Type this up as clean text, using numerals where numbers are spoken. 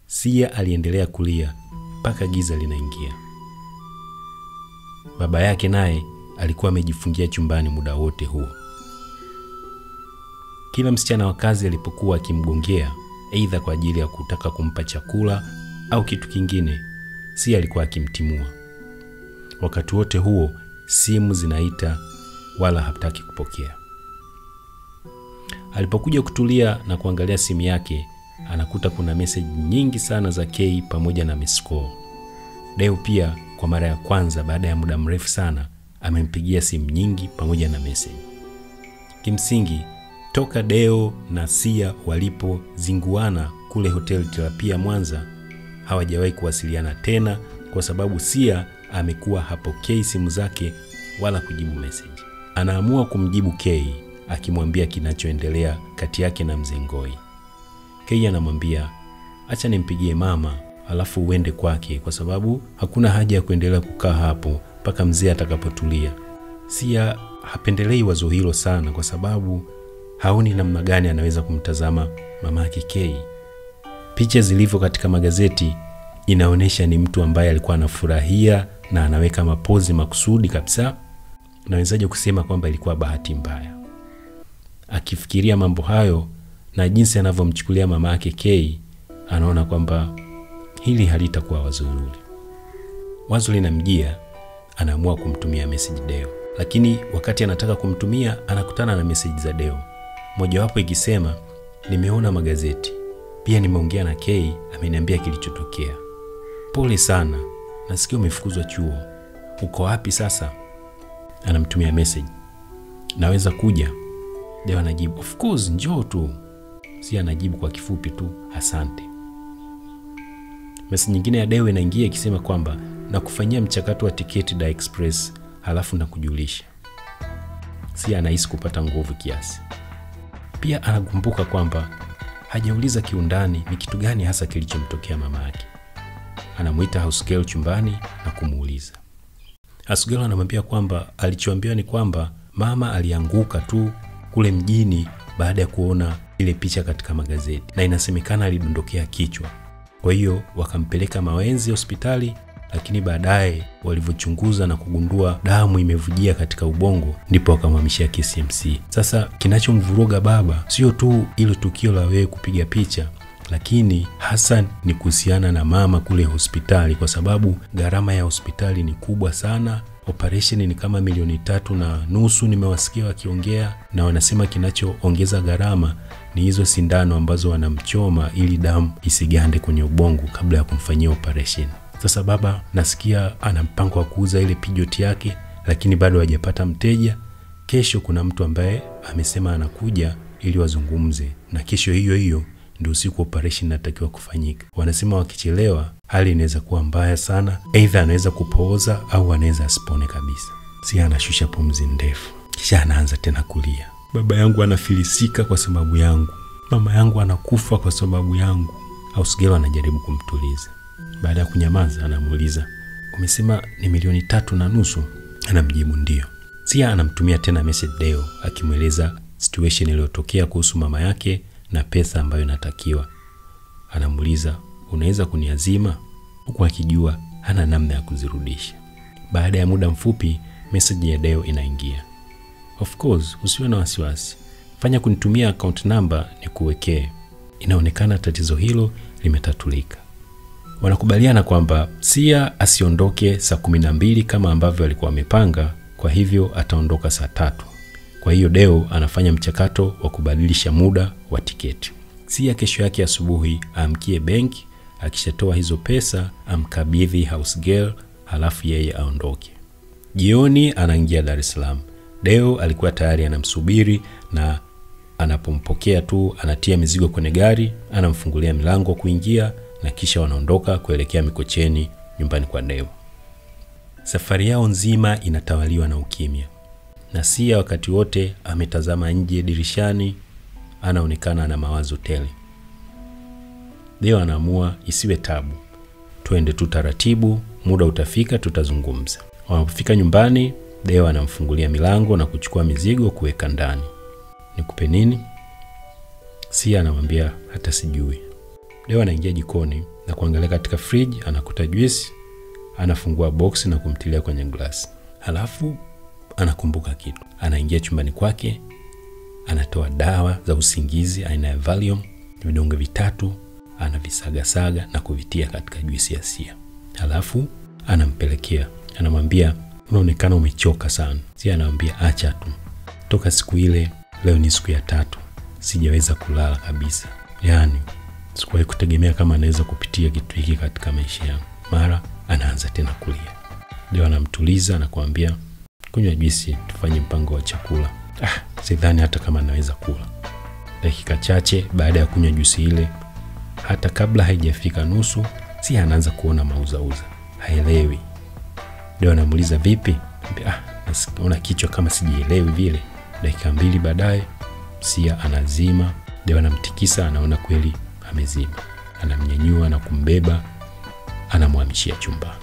Sia aliendelea kulia mpaka giza linaingia. Baba yake naye alikuwa amejifungia chumbani muda wote huo. Kila msichana wa kazi alipokuwa akimgongea, aidha kwa ajili ya kutaka kumpa chakula au kitu kingine, Sia alikuwa akimtimua. Wakati wote huo simu zinaita wala hataki kupokea. Alipokuja kutulia na kuangalia simu yake, anakuta kuna message nyingi sana za K pamoja na miss call. Deo pia kwa mara ya kwanza baada ya muda mrefu sana amempigia simu nyingi pamoja na message. Kimsingi toka Deo na Sia walipozinguana kule Hotel Therapia Mwanza, hawajawahi kuwasiliana tena kwa sababu Sia amekuwa hapokei simu zake wala kujibu message. Anaamua kumjibu K akimwambia kinachoendelea kati yake na Mzee Ngoi. K anamwambia, acha nimpigie mama alafu uende kwake kwa sababu hakuna haja ya kuendelea kukaa hapo mpaka mzee atakapotulia. Sia hapendelei wazo hilo sana kwa sababu haoni namna gani anaweza kumtazama mama yake K. Picha zilivyo katika magazeti inaonyesha ni mtu ambaye alikuwa anafurahia na anaweka mapozi makusudi kabisa. Nawezaje kusema kwamba ilikuwa bahati mbaya? Akifikiria mambo hayo na jinsi anavyomchukulia mama yake K, anaona kwamba hili halitakuwa wazo zuri. Wazo linamjia, anaamua kumtumia message Deo. Lakini wakati anataka kumtumia, anakutana na message za Deo. Moja wapo ikisema, nimeona magazeti. Pia nimeongea na K, ameniambia kilichotokea. Pole sana, nasikia umefukuzwa chuo. Uko wapi sasa? Anamtumia message. Naweza kuja? Deo anajibu, of course, njoo tu. Sia anajibu kwa kifupi tu, asante. Message nyingine ya Deo inaingia ikisema kwamba nakufanyia mchakato wa tiketi da express halafu nakujulisha. Sia anahisi kupata nguvu kiasi. Pia anakumbuka kwamba hajauliza kiundani ni kitu gani hasa kilichomtokea mama yake. Anamuita house girl chumbani na kumuuliza. House girl anamwambia kwamba alichoambiwa ni kwamba mama alianguka tu kule mjini baada ya kuona ile picha katika magazeti na inasemekana alidondokea kichwa. Kwa hiyo wakampeleka Mawenzi hospitali, lakini baadaye walivyochunguza na kugundua damu imevujia katika ubongo ndipo wakamhamishia KCMC. Sasa kinachomvuruga baba sio tu ile tukio la wewe kupiga picha, lakini hasa ni kuhusiana na mama kule hospitali kwa sababu gharama ya hospitali ni kubwa sana. Operation ni kama 3.5 nimewasikia wakiongea, na wanasema kinachoongeza gharama ni hizo sindano ambazo wanamchoma ili damu isigande kwenye ubongo kabla ya kumfanyia operation. Sasa baba nasikia ana mpango wa kuuza ile Peugeot yake, lakini bado hajapata mteja. Kesho kuna mtu ambaye amesema anakuja ili wazungumze, na kesho hiyo hiyo ndio usiku operation inatakiwa kufanyika. Wanasema wakichelewa hali inaweza kuwa mbaya sana, aidha anaweza kupooza au anaweza asipone kabisa. Sia anashusha pumzi ndefu, kisha anaanza tena kulia. Baba yangu anafilisika kwa sababu yangu. Mama yangu anakufa kwa sababu yangu. House girl anajaribu kumtuliza. Baada ya kunyamaza anamuuliza, umesema ni 3.5? Anamjibu ndio. Sia anamtumia tena message Deo akimweleza situation iliyotokea kuhusu mama yake na pesa ambayo inatakiwa. Anamuuliza, unaweza kuniazima? Huku akijua hana namna ya kuzirudisha. Baada ya muda mfupi message ya Deo inaingia. Of course, usiwe na wasiwasi. Fanya kunitumia account number nikuwekee. Inaonekana tatizo hilo limetatulika. Wanakubaliana kwamba Sia asiondoke saa 12 kama ambavyo alikuwa amepanga, kwa hivyo ataondoka saa 3. Kwa hiyo Deo anafanya mchakato wa kubadilisha muda wa tiketi. Sia kesho yake asubuhi aamkie benki, akishatoa hizo pesa amkabidhi house girl halafu yeye aondoke. Jioni anaingia Dar es Salaam. Deo alikuwa tayari anamsubiri, na anapompokea tu anatia mizigo kwenye gari, anamfungulia milango kuingia, na kisha wanaondoka kuelekea Mikocheni nyumbani kwa Deo. Safari yao nzima inatawaliwa na ukimya. Na Sia wakati wote ametazama nje dirishani, anaonekana na mawazo tele. Deo anaamua isiwe tabu. Tuende tu taratibu, muda utafika tutazungumza. Wanapofika nyumbani, Deo anamfungulia milango na kuchukua mizigo kuweka ndani. Nikupe nini? Sia anamwambia hata sijui. Deo anaingia jikoni na kuangalia katika fridge, anakuta juisi, anafungua box na kumtilia kwenye glass. Halafu anakumbuka kitu. Anaingia chumbani kwake, anatoa dawa za usingizi aina ya Valium, vidonge 3, anavisaga na kuvitia katika juisi ya Sia. Halafu anampelekea. Anamwambia, unaonekana umechoka sana. Sia anamwambia, acha tu. Toka siku ile, leo ni siku ya 3. Sijaweza kulala kabisa. Yaani sikuwahi kutegemea kama anaweza kupitia kitu hiki katika maisha yangu. Mara anaanza tena kulia. Ndio anamtuliza na kumwambia, kunywa juisi, tufanye mpango wa chakula. Sidhani hata kama naweza kula. Dakika chache baada ya kunywa juisi ile, hata kabla haijafika nusu, Sia anaanza kuona mauzauza. Haelewi. Ndio anamuuliza, vipi? Naona kichwa kama sijielewi vile. Dakika 2 baadaye, Sia anazima. Ndio anamtikisa, anaona kweli amezima. Anamnyanyua na kumbeba, anamhamishia chumbani.